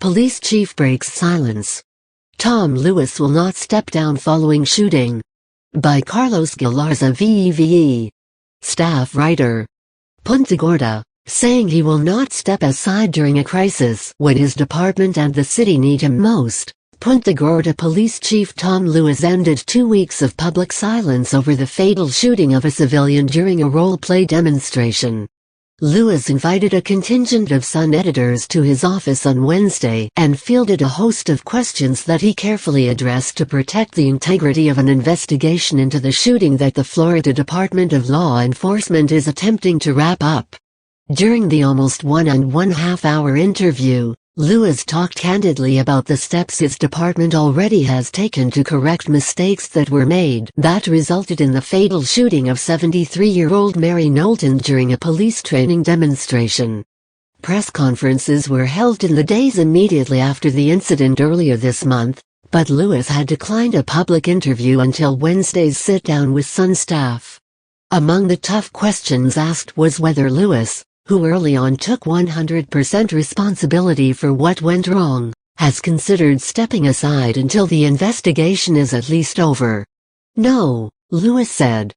Police chief breaks silence. Tom Lewis will not step down following shooting. By Carlos Galarza VEVE. Staff writer. Punta Gorda, saying he will not step aside during a crisis when his department and the city need him most. Punta Gorda Police Chief Tom Lewis ended 2 weeks of public silence over the fatal shooting of a civilian during a role-play demonstration. Lewis invited a contingent of Sun editors to his office on Wednesday and fielded a host of questions that he carefully addressed to protect the integrity of an investigation into the shooting that the Florida Department of Law Enforcement is attempting to wrap up. During the almost 1.5 hour interview, Lewis talked candidly about the steps his department already has taken to correct mistakes that were made that resulted in the fatal shooting of 73-year-old Mary Knowlton during a police training demonstration. Press conferences were held in the days immediately after the incident earlier this month, but Lewis had declined a public interview until Wednesday's sit-down with Sun staff. Among the tough questions asked was whether Lewis, who early on took 100% responsibility for what went wrong, has considered stepping aside until the investigation is at least over. No, Lewis said.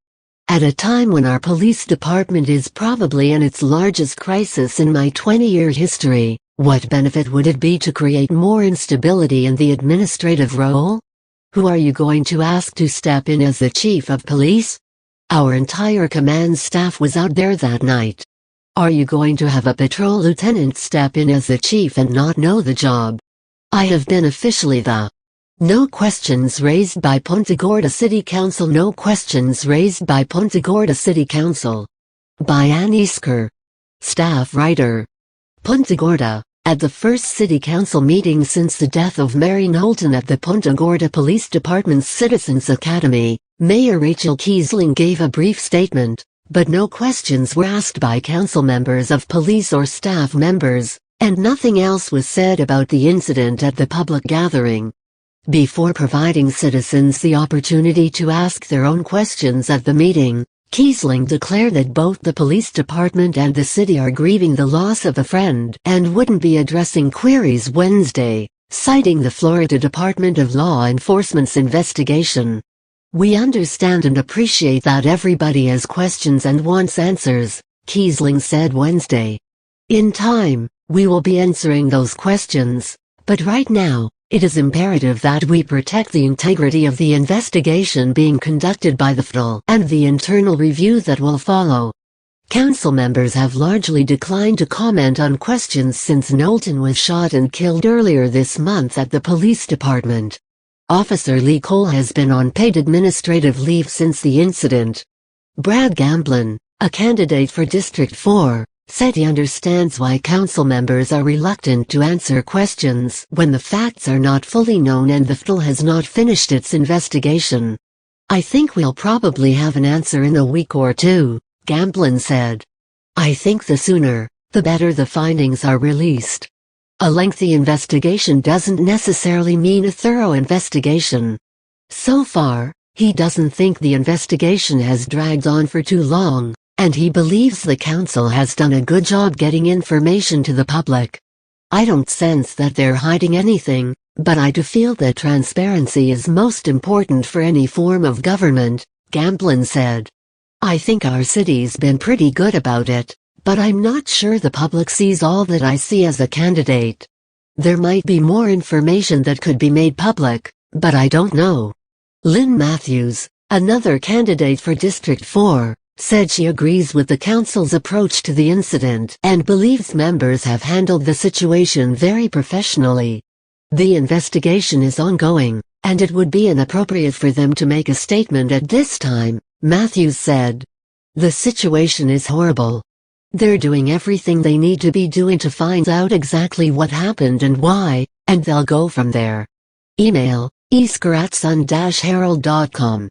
At a time when our police department is probably in its largest crisis in my 20-year history, what benefit would it be to create more instability in the administrative role? Who are you going to ask to step in as the chief of police? Our entire command staff was out there that night. Are you going to have a patrol lieutenant step in as the chief and not know the job? I have been officially the. No questions raised by Punta Gorda City Council. No questions raised by Punta Gorda City Council. By Ann Easker. Staff writer. Punta Gorda, at the first City Council meeting since the death of Mary Knowlton at the Punta Gorda Police Department's Citizens Academy, Mayor Rachel Kiesling gave a brief statement. But no questions were asked by council members of police or staff members, and nothing else was said about the incident at the public gathering. Before providing citizens the opportunity to ask their own questions at the meeting, Kiesling declared that both the police department and the city are grieving the loss of a friend and wouldn't be addressing queries Wednesday, citing the Florida Department of Law Enforcement's investigation. We understand and appreciate that everybody has questions and wants answers, Kiesling said Wednesday. In time, we will be answering those questions, but right now, it is imperative that we protect the integrity of the investigation being conducted by the FDL and the internal review that will follow. Council members have largely declined to comment on questions since Knowlton was shot and killed earlier this month at the police department. Officer Lee Cole has been on paid administrative leave since the incident. Brad Gamblin, a candidate for District 4, said he understands why council members are reluctant to answer questions when the facts are not fully known and the FDL has not finished its investigation. I think we'll probably have an answer in a week or two, Gamblin said. I think the sooner, the better the findings are released. A lengthy investigation doesn't necessarily mean a thorough investigation. So far, he doesn't think the investigation has dragged on for too long, and he believes the council has done a good job getting information to the public. I don't sense that they're hiding anything, but I do feel that transparency is most important for any form of government, Gamblin said. I think our city's been pretty good about it. But I'm not sure the public sees all that I see as a candidate. There might be more information that could be made public, but I don't know. Lynn Matthews, another candidate for District 4, said she agrees with the council's approach to the incident and believes members have handled the situation very professionally. The investigation is ongoing, and it would be inappropriate for them to make a statement at this time, Matthews said. The situation is horrible. They're doing everything they need to be doing to find out exactly what happened and why, and they'll go from there. Email, easker@sun-herald.com